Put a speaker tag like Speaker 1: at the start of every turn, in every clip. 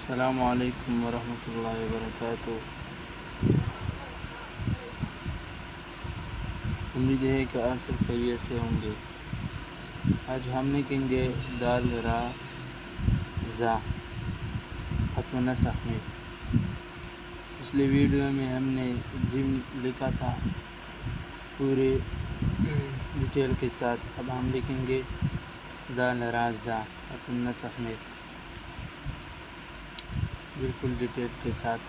Speaker 1: السلام علیکم ورحمۃ اللہ وبرکاتہ۔ امید ہے کہ آپ سب خیریت سے ہوں گے۔ آج ہم لکھیں گے دال را زا خط و نسخ میں۔ پچھلے ویڈیو میں ہم نے جم لکھا تھا پورے ڈیٹیل کے ساتھ۔ اب ہم لکھیں گے دال را زا خط و نسخ میں بالکل ڈیٹیل کے ساتھ۔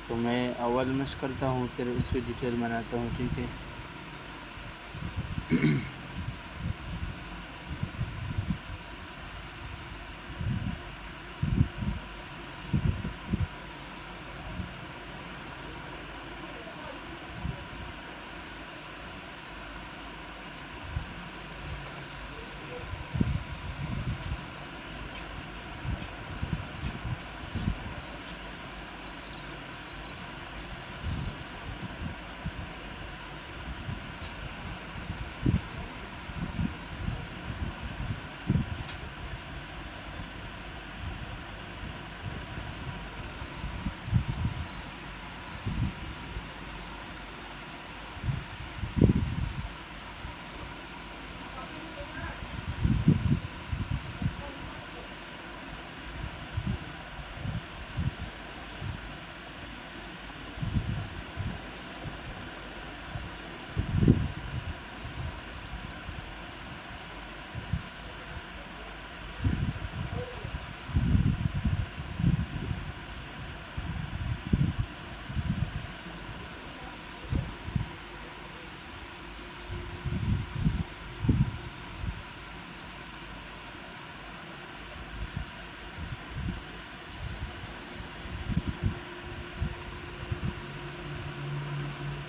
Speaker 1: تو میں اول مشق کرتا ہوں، پھر اس کی ڈیٹیل بناتا ہوں، ٹھیک ہے؟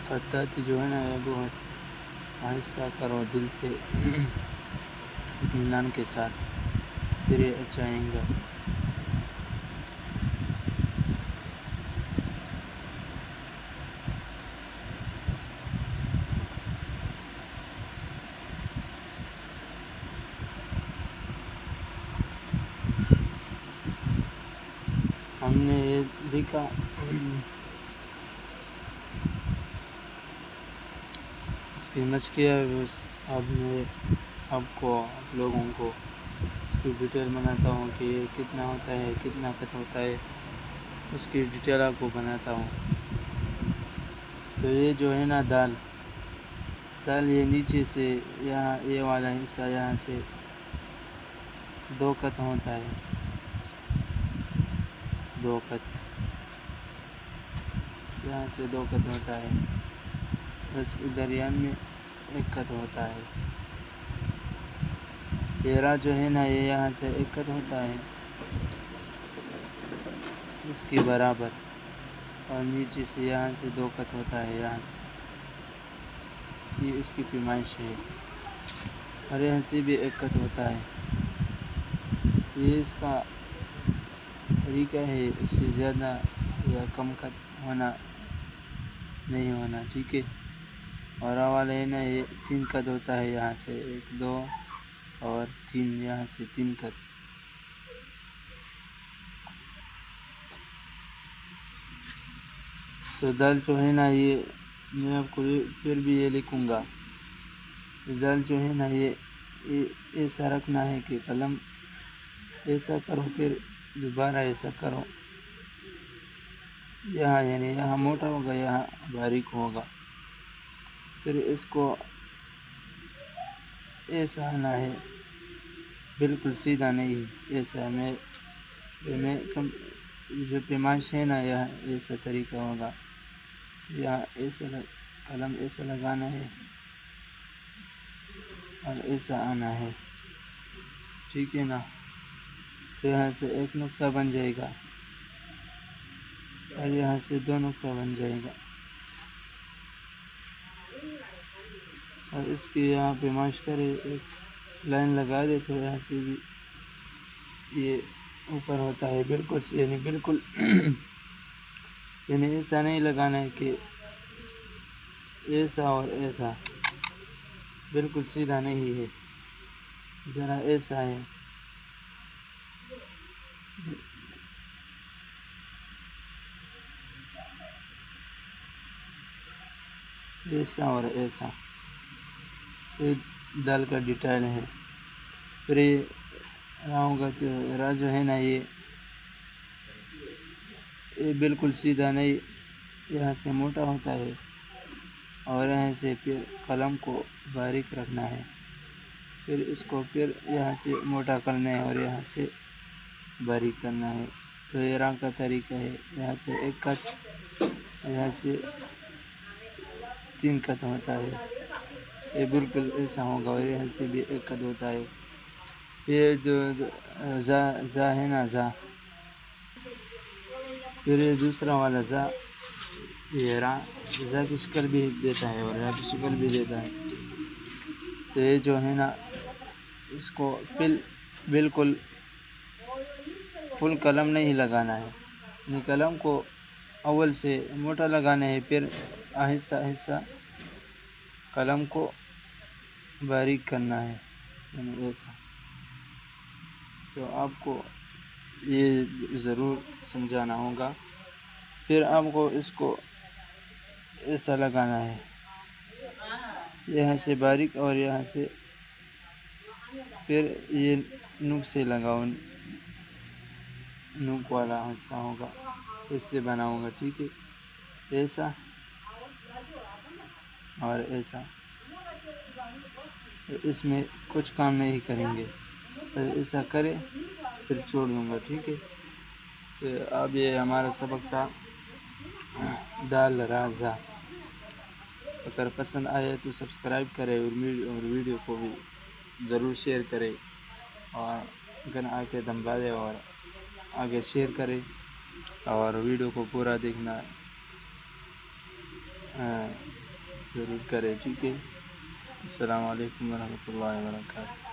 Speaker 1: خطاطی جو ہے نا یہ بہت آہستہ کرو، دل سے اطمینان کے ساتھ، پھر یہ اچھا آئے گا۔ ہم نے یہ لکھا، اس کی مشق کیا ہے۔ اب میں آپ لوگوں کو اس کی ڈیٹیل بناتا ہوں کہ یہ کتنا ہوتا ہے، کتنا خط ہوتا ہے، اس کی ڈیٹیل آپ کو بناتا ہوں۔ تو یہ جو ہے نا دال یہ نیچے سے یہاں یہ والا حصہ یہاں سے 2 خط ہوتا ہے، 2 خط یہاں سے 2 خط ہوتا ہے، بس درمیان میں 1 خط ہوتا ہے۔ یہ را جو ہے نا یہ یہاں سے 1 خط ہوتا ہے اس کی برابر، اور نیچے سے یہاں سے 2 خط ہوتا ہے یہاں سے۔ یہ اس کی پیمائش ہے، اور یہاں سے بھی 1 خط ہوتا ہے۔ یہ اس کا طریقہ ہے، اس سے زیادہ یا کم خط نہیں ہونا، ٹھیک ہے؟ اور والا ہے نا یہ 3 خط ہوتا ہے، یہاں سے 1 2 اور 3، یہاں سے 3 خط۔ تو دال جو ہے نا یہ میں آپ کو پھر بھی یہ لکھوں گا، دال جو ہے نا یہ ایسا رکھنا ہے کہ قلم ایسا کرو، پھر دوبارہ ایسا کرو، یہاں یعنی یہاں موٹا ہوگا، یہاں باریک ہوگا، پھر اس کو ایسا آنا ہے، بالکل سیدھا نہیں، ایسا میں جو پیمائش ہے نا یہاں ایسا طریقہ ہوگا، یہاں ایسا قلم ایسا لگانا ہے اور ایسا آنا ہے، ٹھیک ہے نا؟ تو یہاں سے 1 نقطہ بن جائے گا، اور یہاں سے 2 نقطہ بن جائے گا، اور اس کی یہاں پیمائش کرے، 1 لائن لگا دے تو یہاں سے بھی یہ اوپر ہوتا ہے، بالکل یعنی ایسا نہیں لگانا ہے کہ ایسا اور ایسا، بالکل سیدھا نہیں ہے، ذرا ایسا ہے، ایسا اور ایسا، یہ دال کا ڈیٹیل ہے۔ پھر یہ راؤں کا را جو ہے نا، یہ بالکل سیدھا نہیں، یہاں سے موٹا ہوتا ہے اور یہاں سے پھر قلم کو باریک رکھنا ہے، پھر اس کو پھر یہاں سے موٹا کرنا ہے اور یہاں سے باریک کرنا ہے۔ تو یہ را کا طریقہ ہے، یہاں سے ایک کٹ، یہاں سے 3 کٹ ہوتا ہے، یہ بالکل ایسا ہوگا، اور یہاں سے بھی ایک کٹ ہوتا ہے۔ یہ جو زا ہے نا، زا، پھر یہ دوسرا والا زا، یہ را، زا کی شکل بھی دیتا ہے اور را کی شکل بھی دیتا ہے۔ تو یہ جو ہے نا، اس کو بالکل فل قلم نہیں لگانا ہے، یہ قلم کو اول سے موٹا لگانا ہے، پھر آہستہ آہستہ قلم کو باریک کرنا ہے، یعنی ایسا۔ تو آپ کو یہ ضرور سمجھانا ہوگا۔ پھر آپ کو اس کو ایسا لگانا ہے، یہاں سے باریک اور یہاں سے پھر یہ نوک سے لگاؤ، نوک والا حصہ ہوگا، اس سے بناؤں گا، ٹھیک ہے؟ ایسا اور ایسا، اس میں کچھ کام نہیں کریں گے، ایسا کرے پھر چھوڑ دوں گا، ٹھیک ہے؟ تو اب یہ ہمارا سبق تھا دال را زا۔ اگر پسند آئے تو سبسکرائب کرے اور ویڈیو کو بھی ضرور شیئر کرے، اور گن آ کے دبا دے اور آگے شیئر کرے، اور ویڈیو کو پورا دیکھنا ضرور کرے، ٹھیک ہے؟ السلام علیکم ورحمۃ اللہ وبرکاتہ۔